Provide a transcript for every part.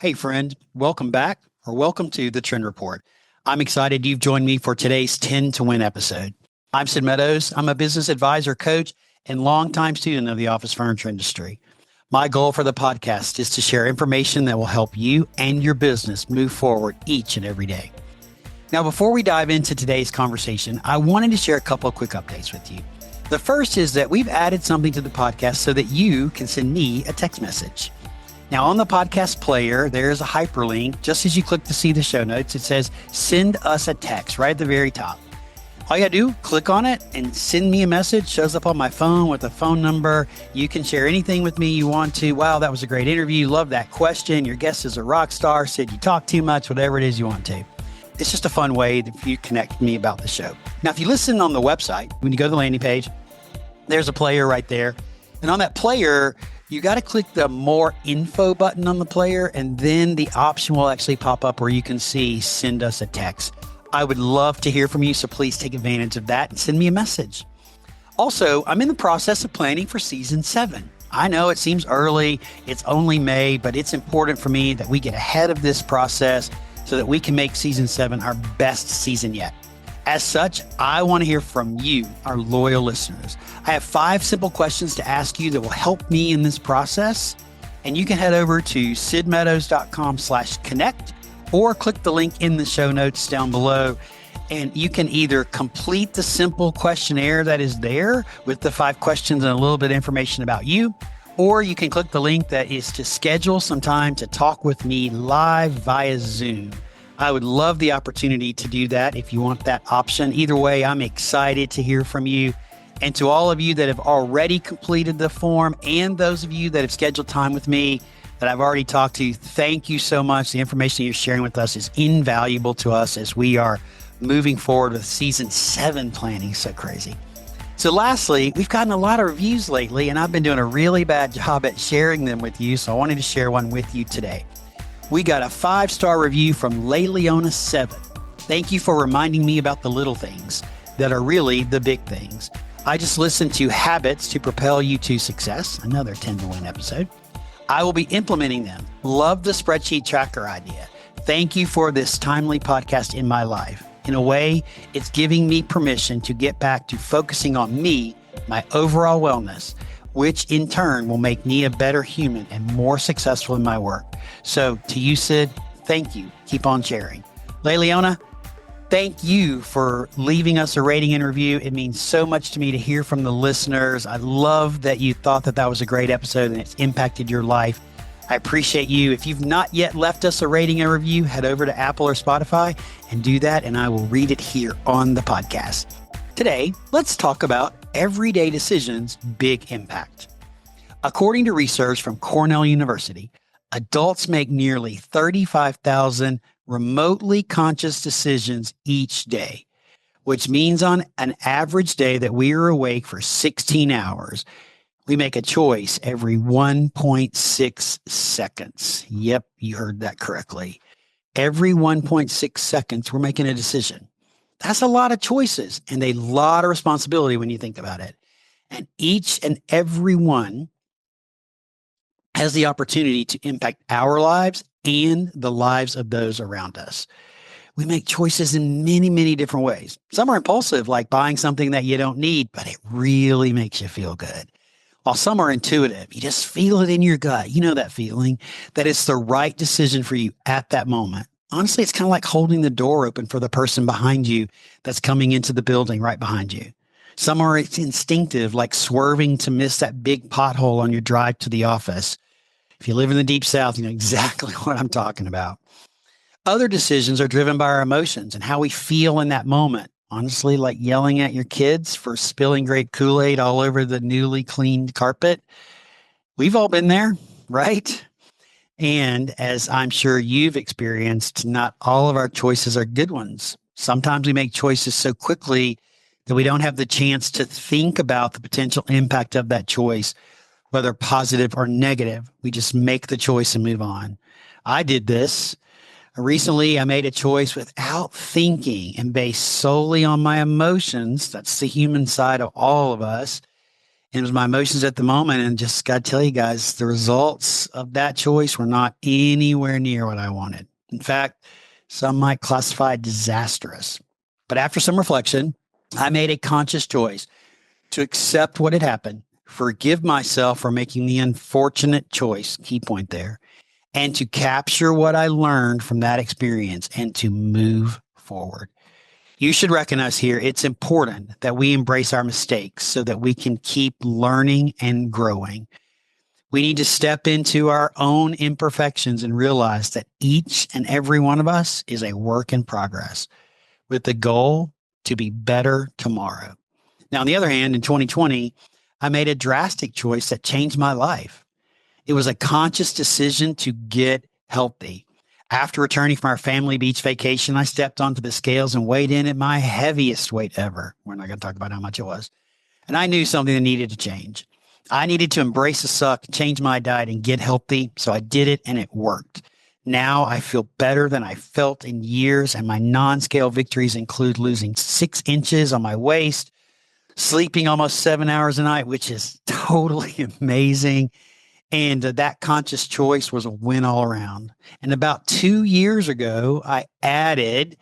Hey, friend, welcome back or welcome to the Trend Report. I'm excited you've joined me for today's 10 to Win episode. I'm Sid Meadows. I'm a business advisor, coach, and longtime student of the office furniture industry. My goal for the podcast is to share information that will help you and your business move forward each and every day. Now, before we dive into today's conversation, I wanted to share a couple of quick updates with you. The first is that we've added something to the podcast so that you can send me a text message. Now, on the podcast player, there's a hyperlink. Just as you click to see the show notes, it says, send us a text right at the very top. All you gotta do, click on it and send me a message. Shows up on my phone with a phone number. You can share anything with me you want to. Wow, that was a great interview. Love that question. Your guest is a rock star. Said you talk too much, whatever it is you want to. It's just a fun way if you connect with me about the show. Now, if you listen on the website, when you go to the landing page, there's a player right there. And on that player, you got to click the more info button on the player, and then the option will actually pop up where you can see send us a text. I would love to hear from you, so please take advantage of that and send me a message. Also, I'm in the process of planning for season 7. I know it seems early, it's only May, but it's important for me that we get ahead of this process so that we can make season 7 our best season yet. As such, I want to hear from you, our loyal listeners. I have 5 simple questions to ask you that will help me in this process. And you can head over to sidmeadows.com/connect or click the link in the show notes down below. And you can either complete the simple questionnaire that is there with the 5 questions and a little bit of information about you, or you can click the link that is to schedule some time to talk with me live via Zoom. I would love the opportunity to do that if you want that option. Either way, I'm excited to hear from you. And to all of you that have already completed the form and those of you that have scheduled time with me that I've already talked to, thank you so much. The information you're sharing with us is invaluable to us as we are moving forward with season 7 planning. So crazy. So lastly, we've gotten a lot of reviews lately, and I've been doing a really bad job at sharing them with you. So I wanted to share one with you today. We got a 5-star review from Leona7. Thank you for reminding me about the little things that are really the big things. I just listened to Habits to Propel You to Success, another 10 to Win episode. I will be implementing them. Love the spreadsheet tracker idea. Thank you for this timely podcast in my life. In a way, it's giving me permission to get back to focusing on me, my overall wellness, which in turn will make me a better human and more successful in my work. So to you, Sid, thank you. Keep on sharing. Leona, thank you for leaving us a rating and review. It means so much to me to hear from the listeners. I love that you thought that that was a great episode and it's impacted your life. I appreciate you. If you've not yet left us a rating and review, head over to Apple or Spotify and do that, and I will read it here on the podcast. Today, let's talk about everyday decisions, big impact. According to research from Cornell University, adults make nearly 35,000 remotely conscious decisions each day, which means on an average day that we are awake for 16 hours, we make a choice every 1.6 seconds. Yep, you heard that correctly. Every 1.6 seconds, we're making a decision. That's a lot of choices and a lot of responsibility when you think about it. And each and every one has the opportunity to impact our lives and the lives of those around us. We make choices in many, many different ways. Some are impulsive, like buying something that you don't need, but it really makes you feel good. While some are intuitive, you just feel it in your gut. You know that feeling that it's the right decision for you at that moment. Honestly, it's kind of like holding the door open for the person behind you that's coming into the building right behind you. Some are instinctive, like swerving to miss that big pothole on your drive to the office. If you live in the Deep South, you know exactly what I'm talking about. Other decisions are driven by our emotions and how we feel in that moment. Honestly, like yelling at your kids for spilling grape Kool-Aid all over the newly cleaned carpet. We've all been there, right? And as I'm sure you've experienced, not all of our choices are good ones. Sometimes we make choices so quickly that we don't have the chance to think about the potential impact of that choice, whether positive or negative. We just make the choice and move on. I did this. Recently, I made a choice without thinking and based solely on my emotions. That's the human side of all of us. And it was my emotions at the moment. And just got to tell you guys, the results of that choice were not anywhere near what I wanted. In fact, some might classify it disastrous. But after some reflection, I made a conscious choice to accept what had happened, forgive myself for making the unfortunate choice, key point there, and to capture what I learned from that experience and to move forward. You should recognize here it's important that we embrace our mistakes so that we can keep learning and growing. We need to step into our own imperfections and realize that each and every one of us is a work in progress with the goal to be better tomorrow. Now, on the other hand, in 2020, I made a drastic choice that changed my life. It was a conscious decision to get healthy. After returning from our family beach vacation, I stepped onto the scales and weighed in at my heaviest weight ever. We're not going to talk about how much it was. And I knew something that needed to change. I needed to embrace the suck, change my diet, and get healthy. So I did it, and it worked. Now I feel better than I felt in years, and my non-scale victories include losing 6 inches on my waist, sleeping almost 7 hours a night, which is totally amazing. And that conscious choice was a win all around. And about 2 years ago, I added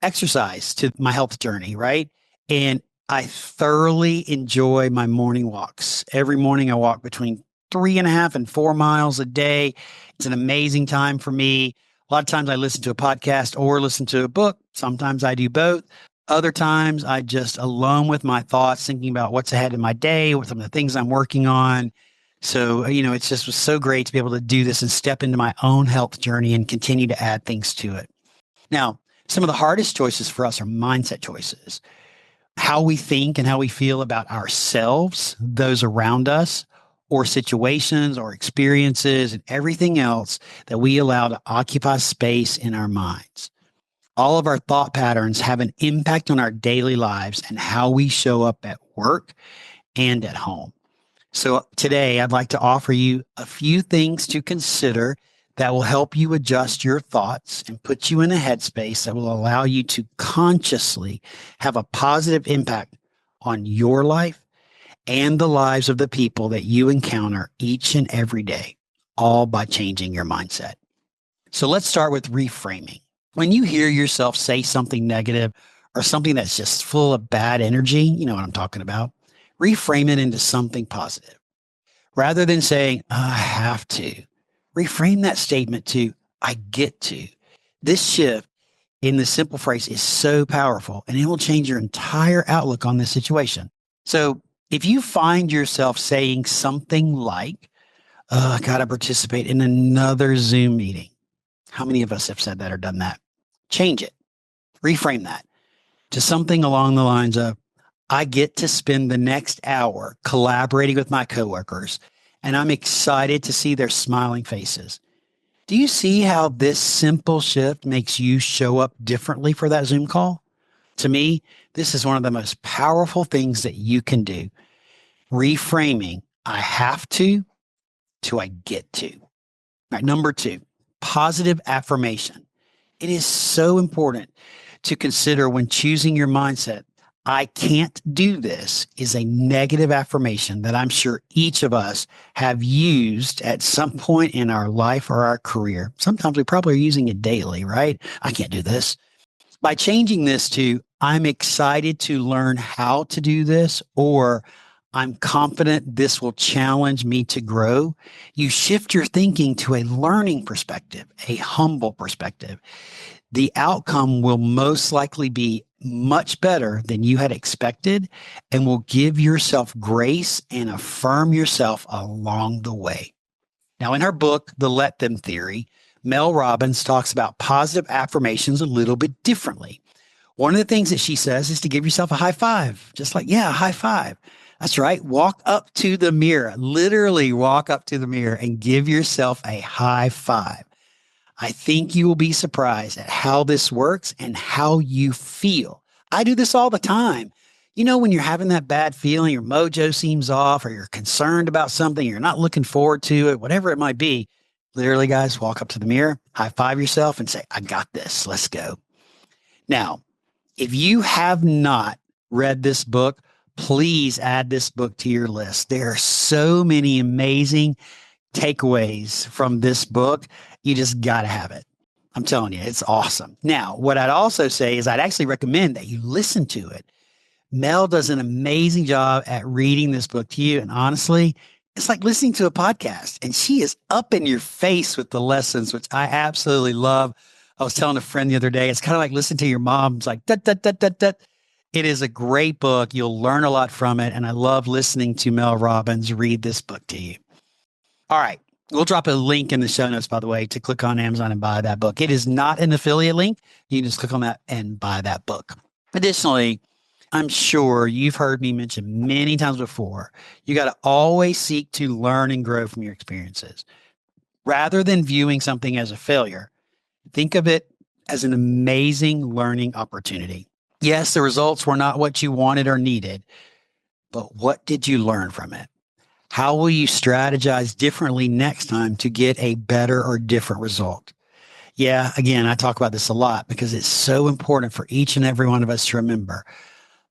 exercise to my health journey, right? And I thoroughly enjoy my morning walks. Every morning I walk between 3.5 and 4 miles a day. It's an amazing time for me. A lot of times I listen to a podcast or listen to a book. Sometimes I do both. Other times I just alone with my thoughts, thinking about what's ahead in my day, what some of the things I'm working on. So, it's just was so great to be able to do this and step into my own health journey and continue to add things to it. Now, some of the hardest choices for us are mindset choices. How we think and how we feel about ourselves, those around us, or situations or experiences and everything else that we allow to occupy space in our minds. All of our thought patterns have an impact on our daily lives and how we show up at work and at home. So today I'd like to offer you a few things to consider that will help you adjust your thoughts and put you in a headspace that will allow you to consciously have a positive impact on your life and the lives of the people that you encounter each and every day, all by changing your mindset. So let's start with reframing. When you hear yourself say something negative or something that's just full of bad energy, you know what I'm talking about, reframe it into something positive. Rather than saying, I have to, reframe that statement to, I get to. This shift in the simple phrase is so powerful, and it will change your entire outlook on this situation. So if you find yourself saying something like, I got to participate in another Zoom meeting. How many of us have said that or done that? Change it. Reframe that to something along the lines of, I get to spend the next hour collaborating with my coworkers, and I'm excited to see their smiling faces. Do you see how this simple shift makes you show up differently for that Zoom call? To me, this is one of the most powerful things that you can do. Reframing, I have to I get to. All right, number 2, positive affirmation. It is so important to consider when choosing your mindset. I can't do this is a negative affirmation that I'm sure each of us have used at some point in our life or our career. Sometimes we probably are using it daily, right? I can't do this. By changing this to, I'm excited to learn how to do this, or I'm confident this will challenge me to grow, you shift your thinking to a learning perspective, a humble perspective. The outcome will most likely be much better than you had expected and will give yourself grace and affirm yourself along the way. Now, in her book, The Let Them Theory, Mel Robbins talks about positive affirmations a little bit differently. One of the things that she says is to give yourself a high five, just like, a high five. That's right. Walk up to the mirror, literally walk up to the mirror and give yourself a high five. I think you will be surprised at how this works and how you feel. I do this all the time. When you're having that bad feeling, your mojo seems off, or you're concerned about something, you're not looking forward to it, whatever it might be. Literally, guys, walk up to the mirror, high five yourself and say, I got this. Let's go. Now, if you have not read this book, please add this book to your list. There are so many amazing takeaways from this book. You just got to have it. I'm telling you, it's awesome. Now, what I'd also say is I'd actually recommend that you listen to it. Mel does an amazing job at reading this book to you. And honestly, it's like listening to a podcast, and she is up in your face with the lessons, which I absolutely love. I was telling a friend the other day, it's kind of like listening to your mom. It's like, dut, dut, dut, dut, dut. It is a great book. You'll learn a lot from it. And I love listening to Mel Robbins read this book to you. All right. We'll drop a link in the show notes, by the way, to click on Amazon and buy that book. It is not an affiliate link. You can just click on that and buy that book. Additionally, I'm sure you've heard me mention many times before, you got to always seek to learn and grow from your experiences. Rather than viewing something as a failure, think of it as an amazing learning opportunity. Yes, the results were not what you wanted or needed, but what did you learn from it? How will you strategize differently next time to get a better or different result? Yeah, again, I talk about this a lot because it's so important for each and every one of us to remember.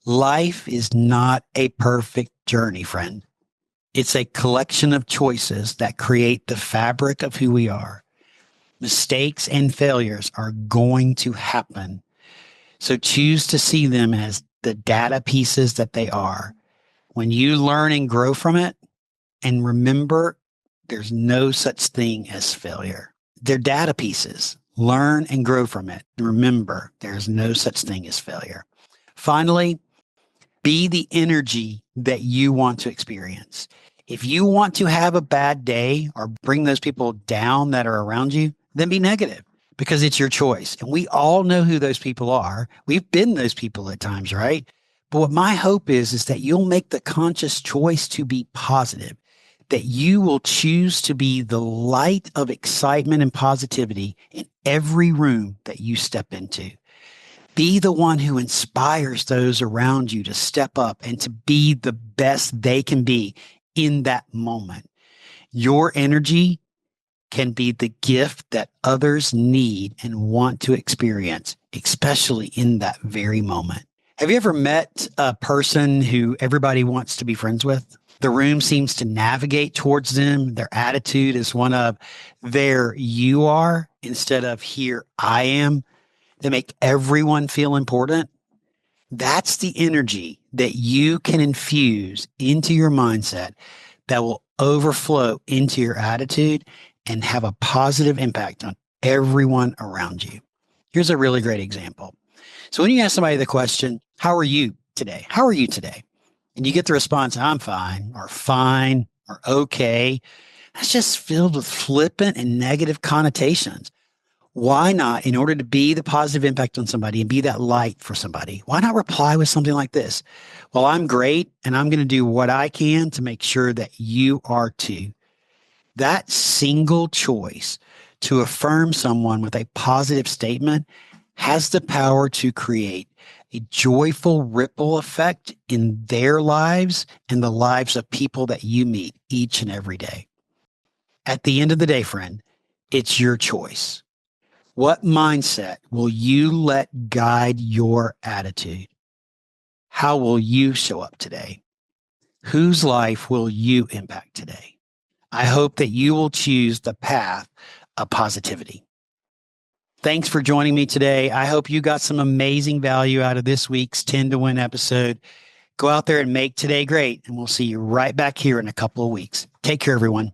Life is not a perfect journey, friend. It's a collection of choices that create the fabric of who we are. Mistakes and failures are going to happen. So choose to see them as the data pieces that they are. When you learn and grow from it, and remember, there's no such thing as failure. They're data pieces. Learn and grow from it. Remember, there's no such thing as failure. Finally, be the energy that you want to experience. If you want to have a bad day or bring those people down that are around you, then be negative because it's your choice. And we all know who those people are. We've been those people at times, right? But what my hope is that you'll make the conscious choice to be positive, that you will choose to be the light of excitement and positivity in every room that you step into. Be the one who inspires those around you to step up and to be the best they can be in that moment. Your energy can be the gift that others need and want to experience, especially in that very moment. Have you ever met a person who everybody wants to be friends with? The room seems to navigate towards them. Their attitude is one of there you are instead of here I am. They make everyone feel important. That's the energy that you can infuse into your mindset that will overflow into your attitude and have a positive impact on everyone around you. Here's a really great example. So when you ask somebody the question, how are you today? How are you today? And you get the response, I'm fine or okay. That's just filled with flippant and negative connotations. Why not, in order to be the positive impact on somebody and be that light for somebody, why not reply with something like this? Well, I'm great, and I'm going to do what I can to make sure that you are too. That single choice to affirm someone with a positive statement has the power to create a joyful ripple effect in their lives and the lives of people that you meet each and every day. At the end of the day, friend, it's your choice. What mindset will you let guide your attitude? How will you show up today? Whose life will you impact today? I hope that you will choose the path of positivity. Thanks for joining me today. I hope you got some amazing value out of this week's 10 to Win episode. Go out there and make today great, and we'll see you right back here in a couple of weeks. Take care, everyone.